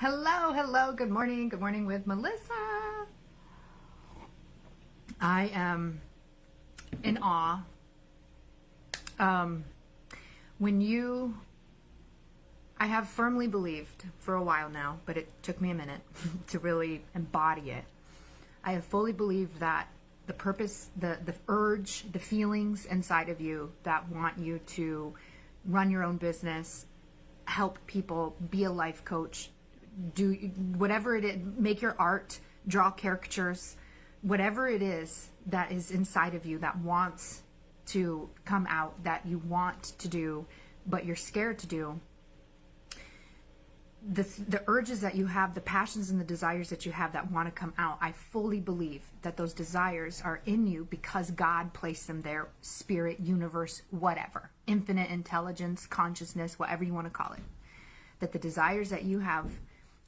Hello. Good morning with Melissa. I am in awe. I have firmly believed for a while now, but it took me a minute to really embody it. I have fully believed that the purpose, the urge, the feelings inside of you that want you to run your own business, help people, be a life coach, do whatever it is, make your art, draw caricatures, whatever it is that is inside of you that wants to come out, that you want to do, but you're scared to do. The urges that you have, the passions and the desires that you have that want to come out, I fully believe that those desires are in you because God placed them there, spirit, universe, whatever, infinite intelligence, consciousness, whatever you want to call it. That the desires that you have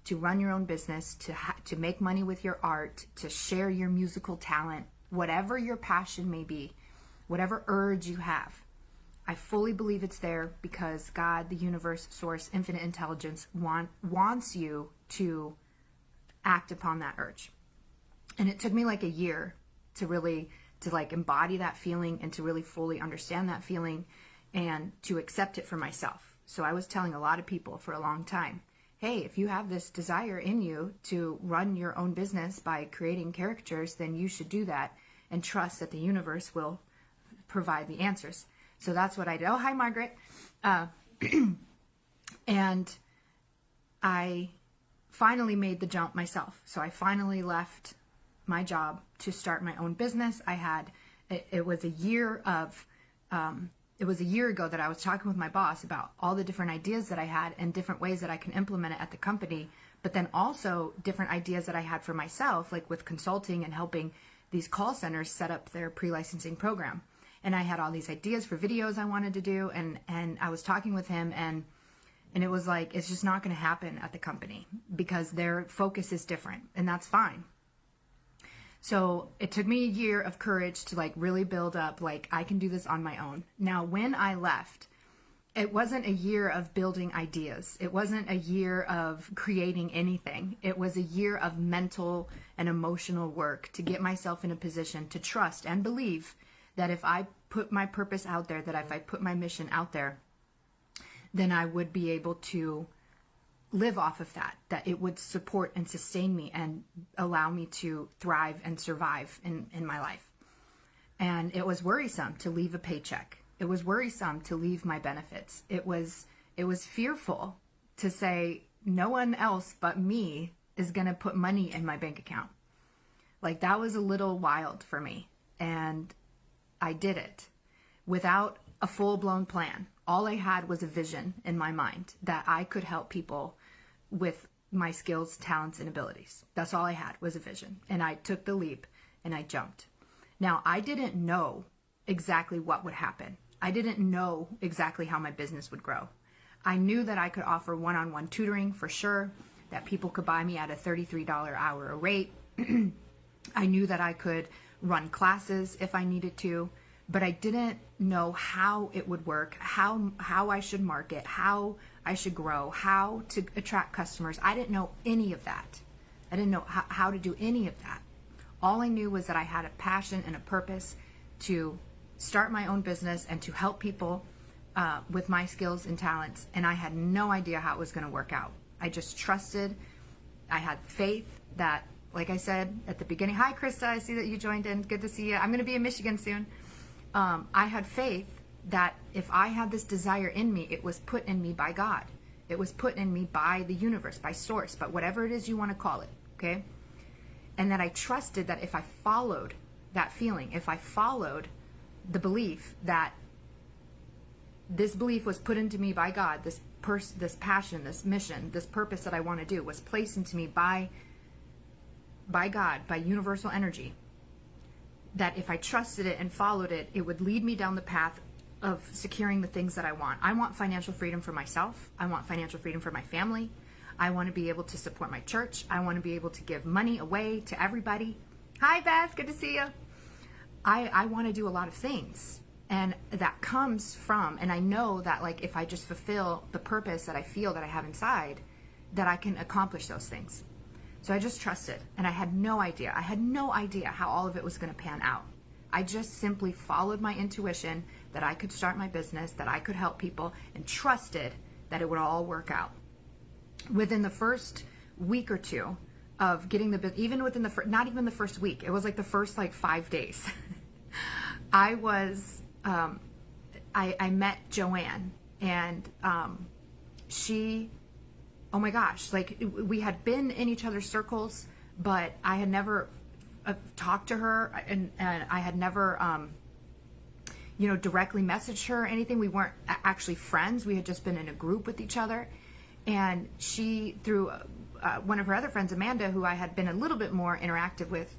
to run your own business, to make money with your art, to share your musical talent, whatever your passion may be, whatever urge you have, I fully believe it's there because God, the universe, source, infinite intelligence wants you to act upon that urge. And it took me like a year to embody that feeling and to really fully understand that feeling and to accept it for myself. So I was telling a lot of people for a long time, hey, if you have this desire in you to run your own business by creating caricatures, then you should do that and trust that the universe will provide the answers. So that's what I did. Oh, hi, Margaret. And I finally made the jump myself. So I finally left my job to start my own business. It was a year ago that I was talking with my boss about all the different ideas that I had and different ways that I can implement it at the company, but then also different ideas that I had for myself, like with consulting and helping these call centers set up their pre-licensing program. And I had all these ideas for videos I wanted to do, and I was talking with him, and it was like, it's just not going to happen at the company because their focus is different, and that's fine. So it took me a year of courage to really build up, I can do this on my own. Now, when I left, it wasn't a year of building ideas. It wasn't a year of creating anything. It was a year of mental and emotional work to get myself in a position to trust and believe that if I put my purpose out there, that if I put my mission out there, then I would be able to live off of that it would support and sustain me and allow me to thrive and survive in my life. And it was worrisome to leave a paycheck. It was worrisome to leave my benefits. It was fearful to say no one else but me is going to put money in my bank account. That was a little wild for me. And I did it without a full-blown plan. All I had was a vision in my mind that I could help people with my skills, talents, and abilities. That's all I had was a vision. And I took the leap and I jumped. Now, I didn't know exactly what would happen. I didn't know exactly how my business would grow. I knew that I could offer one-on-one tutoring for sure, that people could buy me at a $33 hour rate. I knew that I could run classes if I needed to, but I didn't know how it would work, how I should market, how I should grow, how to attract customers. I didn't know any of that. I didn't know how to do any of that. All I knew was that I had a passion and a purpose to start my own business and to help people with my skills and talents, and I had no idea how it was going to work out. I just trusted. I had faith that, like I said at the beginning, hi Krista, I see that you joined in. Good to see you. I'm going to be in Michigan soon. I had faith that if I had this desire in me, it was put in me by God. It was put in me by the universe, by source, but whatever it is you want to call it, okay? And that I trusted that if I followed that feeling, if I followed the belief that this belief was put into me by God, this passion, this mission, this purpose that I want to do was placed into me by God, by universal energy, that if I trusted it and followed it, it would lead me down the path of securing the things that I want. I want financial freedom for myself. I want financial freedom for my family. I want to be able to support my church. I want to be able to give money away to everybody. Hi, Beth. Good to see you. I want to do a lot of things. And that comes from, and I know that if I just fulfill the purpose that I feel that I have inside, that I can accomplish those things. So I just trusted, and I had no idea. I had no idea how all of it was going to pan out. I just simply followed my intuition that I could start my business, that I could help people, and trusted that it would all work out. Within the first week or two of getting the business, even within the not even the first week, it was like the first like 5 days, I was, I met Joanne, and she, oh my gosh, like we had been in each other's circles, but I had never talked to her, and I had never, directly messaged her or anything. We weren't actually friends. We had just been in a group with each other. And she, through one of her other friends, Amanda, who I had been a little bit more interactive with,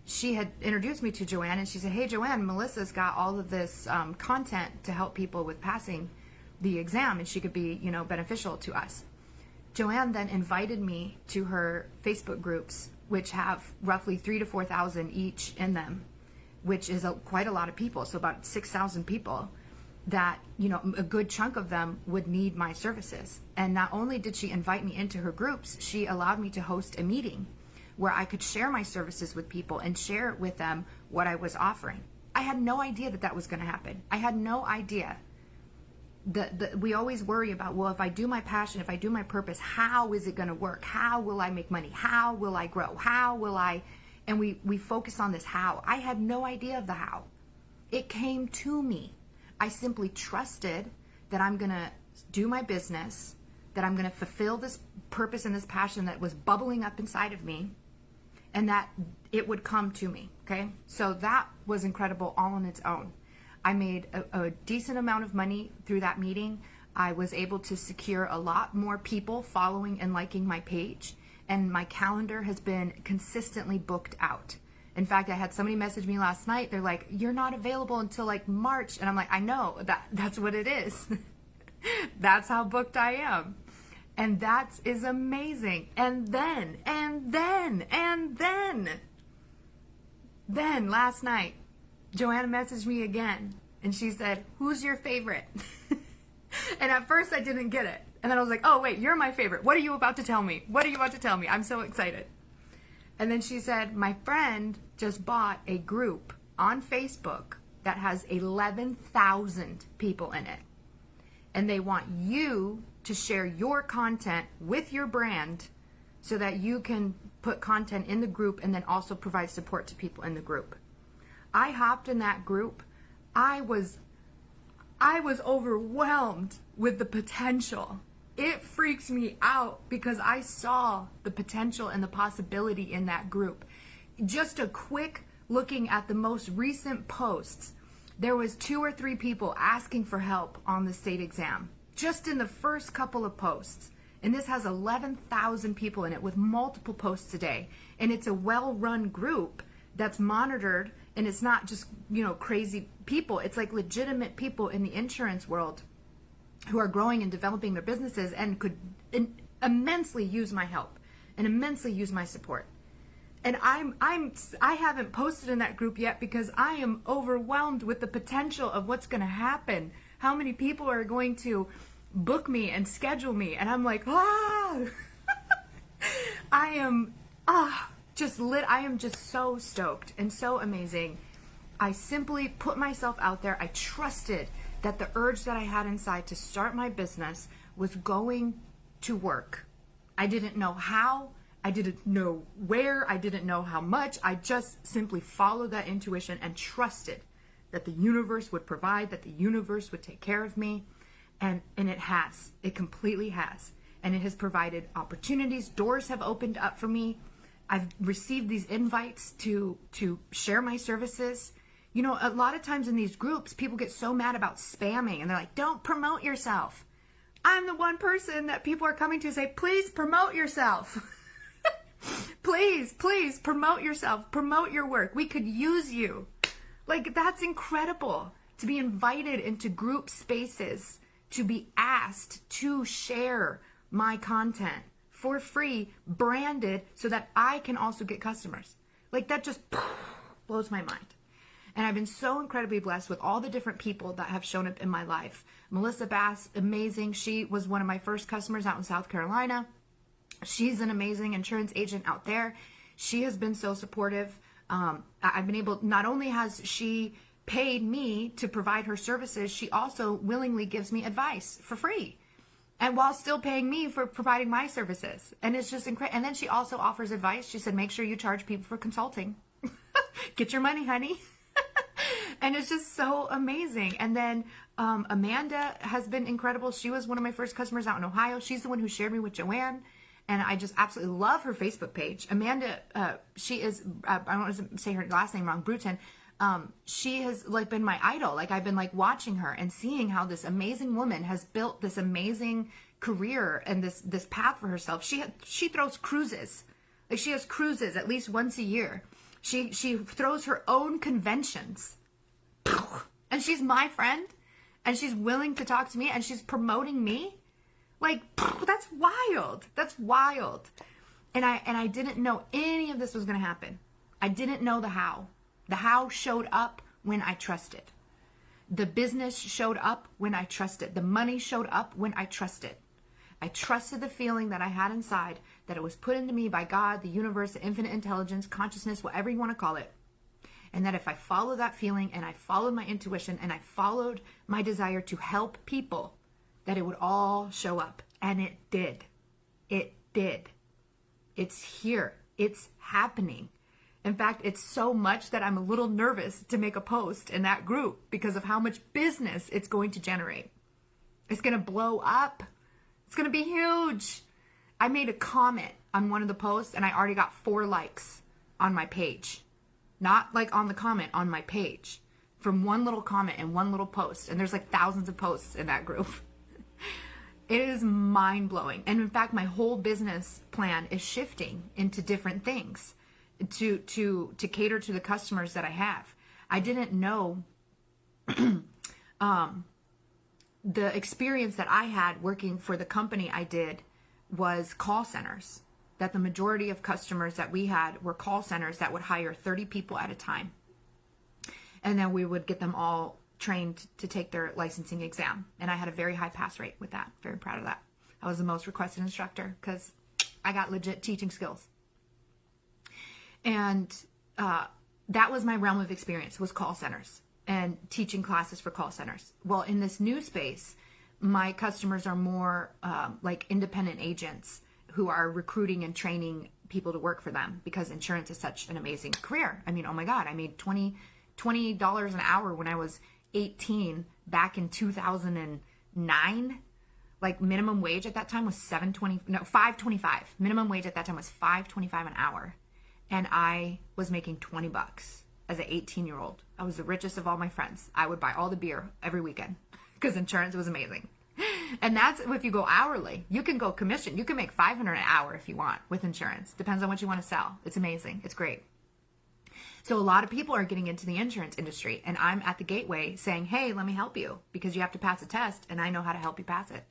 she had introduced me to Joanne, and she said, hey, Joanne, Melissa's got all of this content to help people with passing the exam, and she could be, beneficial to us. Joanne then invited me to her Facebook groups, which have roughly 3,000 to 4,000 each in them, which is quite a lot of people. So about 6,000 people that, a good chunk of them would need my services. And not only did she invite me into her groups, she allowed me to host a meeting where I could share my services with people and share with them what I was offering. I had no idea that that was going to happen. I had no idea. We always worry about, well, if I do my passion, if I do my purpose, how is it going to work? How will I make money? How will I grow? How will I? And we focus on this how. I had no idea of the how. It came to me. I simply trusted that I'm going to do my business, that I'm going to fulfill this purpose and this passion that was bubbling up inside of me, and that it would come to me, okay? So that was incredible all on its own. I made a decent amount of money through that meeting. I was able to secure a lot more people following and liking my page, and my calendar has been consistently booked out. In fact, I had somebody message me last night. They're like, you're not available until like March. And I'm like, I know, that's what it is. That's how booked I am. And that is amazing. And then last night, Joanna messaged me again, and she said, who's your favorite? And at first I didn't get it. And then I was like, oh wait, you're my favorite. What are you about to tell me? What are you about to tell me? I'm so excited. And then she said, my friend just bought a group on Facebook that has 11,000 people in it. And they want you to share your content with your brand so that you can put content in the group and then also provide support to people in the group. I hopped in that group. I was overwhelmed with the potential. It freaks me out because I saw the potential and the possibility in that group. Just a quick looking at the most recent posts, there was 2 or 3 people asking for help on the state exam, just in the first couple of posts. And this has 11,000 people in it with multiple posts a day. And it's a well-run group that's monitored, and it's not just, crazy people. It's like legitimate people in the insurance world who are growing and developing their businesses and could immensely use my help and immensely use my support. And I haven't posted in that group yet because I am overwhelmed with the potential of what's going to happen. How many people are going to book me and schedule me? And I'm like, I am just lit. I am just so stoked and so amazing. I simply put myself out there. I trusted that the urge that I had inside to start my business was going to work. I didn't know how. I didn't know where. I didn't know how much. I just simply followed that intuition and trusted that the universe would provide, that the universe would take care of me. And it has. It completely has. And it has provided opportunities. Doors have opened up for me. I've received these invites to share my services. A lot of times in these groups, people get so mad about spamming, and they're like, don't promote yourself. I'm the one person that people are coming to say, please promote yourself. Please promote yourself. Promote your work. We could use you. Like, that's incredible to be invited into group spaces, to be asked to share my content for free, branded, so that I can also get customers. Like, that just blows my mind. And I've been so incredibly blessed with all the different people that have shown up in my life. Melissa Bass, amazing. She was one of my first customers out in South Carolina. She's an amazing insurance agent out there. She has been so supportive. I've been able, not only has she paid me to provide her services, she also willingly gives me advice for free. And while still paying me for providing my services. And it's just incredible. And then she also offers advice. She said, make sure you charge people for consulting. Get your money, honey. And it's just so amazing. And then Amanda has been incredible. She was one of my first customers out in Ohio. She's the one who shared me with Joanne. And I just absolutely love her Facebook page. Amanda, she is, I don't want to say her last name wrong, Bruton. She has like been my idol. Like I've been like watching her and seeing how this amazing woman has built this amazing career and this path for herself. She throws cruises. Like she has cruises at least once a year. She throws her own conventions. And she's my friend and she's willing to talk to me and she's promoting me. Like that's wild. That's wild. And I didn't know any of this was going to happen. I didn't know the how. The how showed up when I trusted. The business showed up when I trusted. The money showed up when I trusted. I trusted the feeling that I had inside, that it was put into me by God, the universe, the infinite intelligence, consciousness, whatever you want to call it. And that if I followed that feeling and I followed my intuition and I followed my desire to help people, that it would all show up. And it did. It did. It's here. It's happening. In fact, it's so much that I'm a little nervous to make a post in that group because of how much business it's going to generate. It's going to blow up. It's going to be huge. I made a comment on one of the posts and I already got 4 likes on my page. Not like on the comment, on my page. From one little comment and one little post. And there's like thousands of posts in that group. It is mind-blowing. And in fact, my whole business plan is shifting into different things to cater to the customers that I have. I didn't know the experience that I had working for the company I did was call centers. That the majority of customers that we had were call centers that would hire 30 people at a time. And then we would get them all trained to take their licensing exam. And I had a very high pass rate with that. Very proud of that. I was the most requested instructor because I got legit teaching skills. And that was my realm of experience, was call centers and teaching classes for call centers. Well, in this new space, my customers are more like independent agents who are recruiting and training people to work for them because insurance is such an amazing career. I mean, oh my God, I made $20 an hour when I was 18 back in 2009. Like minimum wage at that time was $5.25. Minimum wage at that time was $5.25 an hour. And I was making $20 as an 18-year-old. I was the richest of all my friends. I would buy all the beer every weekend because insurance was amazing. And that's if you go hourly. You can go commission. You can make $500 an hour if you want with insurance. Depends on what you want to sell. It's amazing. It's great. So a lot of people are getting into the insurance industry. And I'm at the gateway saying, hey, let me help you because you have to pass a test and I know how to help you pass it.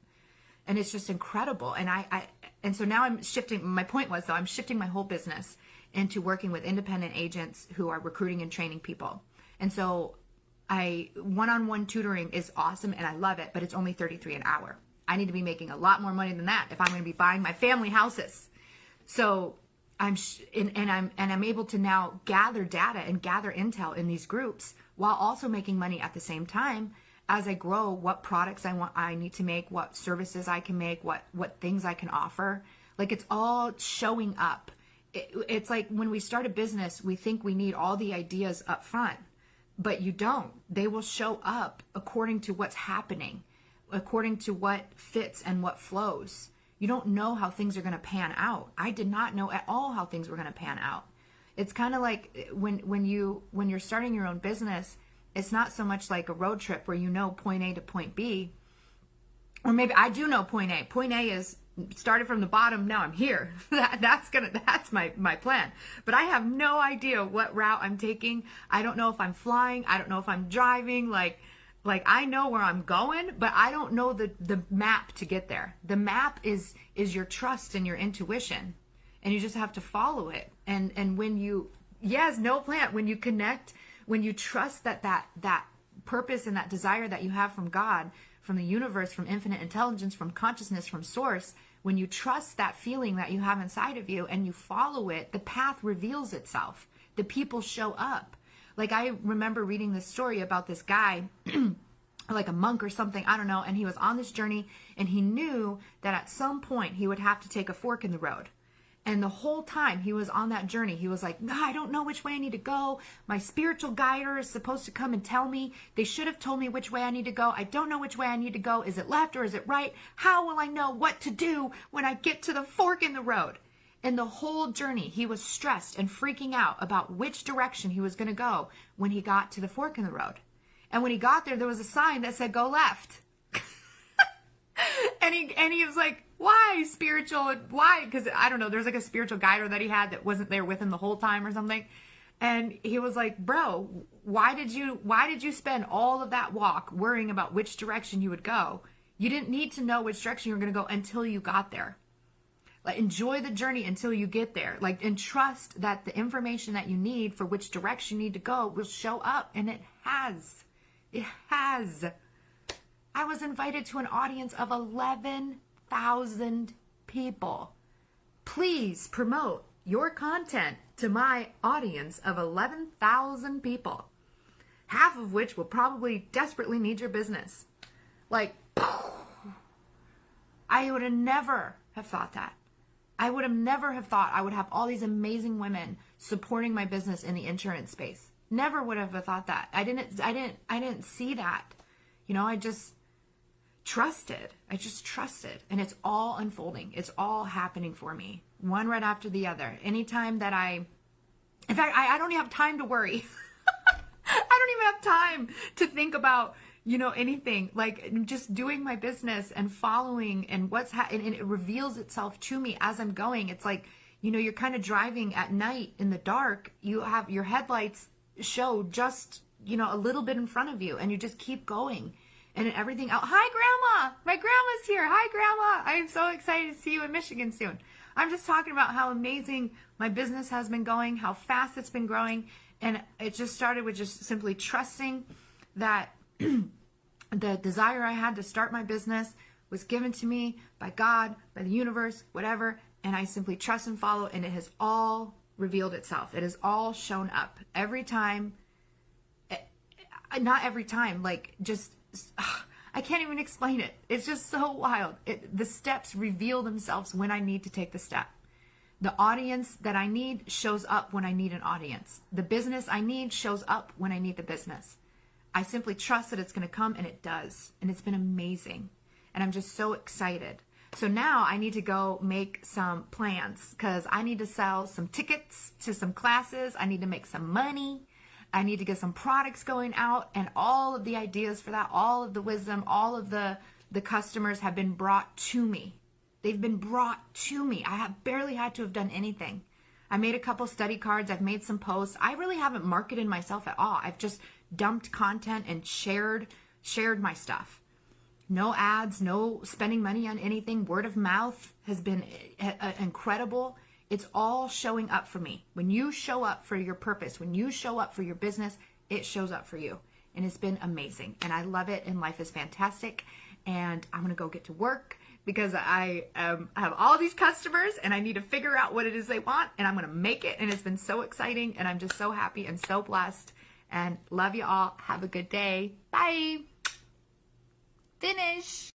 And it's just incredible. And so now I'm shifting. My point was, though, I'm shifting my whole business into working with independent agents who are recruiting and training people. And so one-on-one tutoring is awesome and I love it, but it's only $33 an hour. I need to be making a lot more money than that if I'm going to be buying my family houses. So I'm able to now gather data and gather intel in these groups while also making money at the same time as I grow what products I need to make, what services I can make, what things I can offer. Like it's all showing up. It's like when we start a business, we think we need all the ideas up front, but you don't. They will show up according to what's happening, according to what fits and what flows. You don't know how things are going to pan out. I did not know at all how things were going to pan out. It's kind of like when you're starting your own business, it's not so much like a road trip where you know point A to point B, or maybe I do know point A. Point A is started from the bottom. Now I'm here. That's my plan. But I have no idea what route I'm taking. I don't know if I'm flying. I don't know if I'm driving. Like I know where I'm going, but I don't know the map to get there. The map is your trust and your intuition, and you just have to follow it. And when you, yes, no plan. When you connect when you trust that purpose and that desire that you have from God, from the universe, from infinite intelligence, from consciousness, from source, when you trust that feeling that you have inside of you and you follow it, the path reveals itself. The people show up. Like, I remember reading this story about this guy, like a monk or something, I don't know, and he was on this journey, and he knew that at some point he would have to take a fork in the road. And the whole time he was on that journey, he was like, no, I don't know which way I need to go. My spiritual guider is supposed to come and tell me. They should have told me which way I need to go. I don't know which way I need to go. Is it left or is it right? How will I know what to do when I get to the fork in the road? And the whole journey, he was stressed and freaking out about which direction he was going to go when he got to the fork in the road. And when he got there was a sign that said, go left. and he was like, why spiritual? Why? Because I don't know, there's like a spiritual guider that he had that wasn't there with him the whole time or something. And he was like, bro, why did you spend all of that walk worrying about which direction you would go? You didn't need to know which direction you were going to go until you got there. Like, enjoy the journey until you get there. Like, and trust that the information that you need for which direction you need to go will show up. And it has. It has. I was invited to an audience of 11,000 people. Please promote your content to my audience of 11,000 people, half of which will probably desperately need your business. Like, I would have never have thought that. I would have never have thought I would have all these amazing women supporting my business in the insurance space. Never would have thought that. I didn't see that. You know, I just trusted. And it's all unfolding. It's all happening for me, one right after the other. Anytime that in fact, I don't even have time to worry. I don't even have time to think about, you know, anything. Like, just doing my business and following and and it reveals itself to me as I'm going. It's like, you know, you're kind of driving at night in the dark. You have your headlights show just, you know, a little bit in front of you, and you just keep going. And everything else. Hi, Grandma. My grandma's here. Hi, Grandma. I'm so excited to see you in Michigan soon. I'm just talking about how amazing my business has been going, how fast it's been growing. And it just started with just simply trusting that the desire I had to start my business was given to me by God, by the universe, whatever. And I simply trust and follow. And it has all revealed itself. It has all shown up every time. Not every time, like, just... I can't even explain it. It's just so wild. The steps reveal themselves when I need to take the step. The audience that I need shows up when I need an audience. The business I need shows up when I need the business. I simply trust that it's going to come, and it does. And it's been amazing. And I'm just so excited. So now I need to go make some plans, because I need to sell some tickets to some classes. I need to make some money. I need to get some products going out, and all of the ideas for that, all of the wisdom, all of the customers have been brought to me. They've been brought to me. I have barely had to have done anything. I made a couple study cards. I've made some posts. I really haven't marketed myself at all. I've just dumped content and shared my stuff. No ads, no spending money on anything. Word of mouth has been incredible. It's all showing up for me. When you show up for your purpose, when you show up for your business, it shows up for you. And it's been amazing. And I love it. And life is fantastic. And I'm going to go get to work, because I have all these customers, and I need to figure out what it is they want. And I'm going to make it. And it's been so exciting. And I'm just so happy and so blessed. And love you all. Have a good day. Bye. Finish.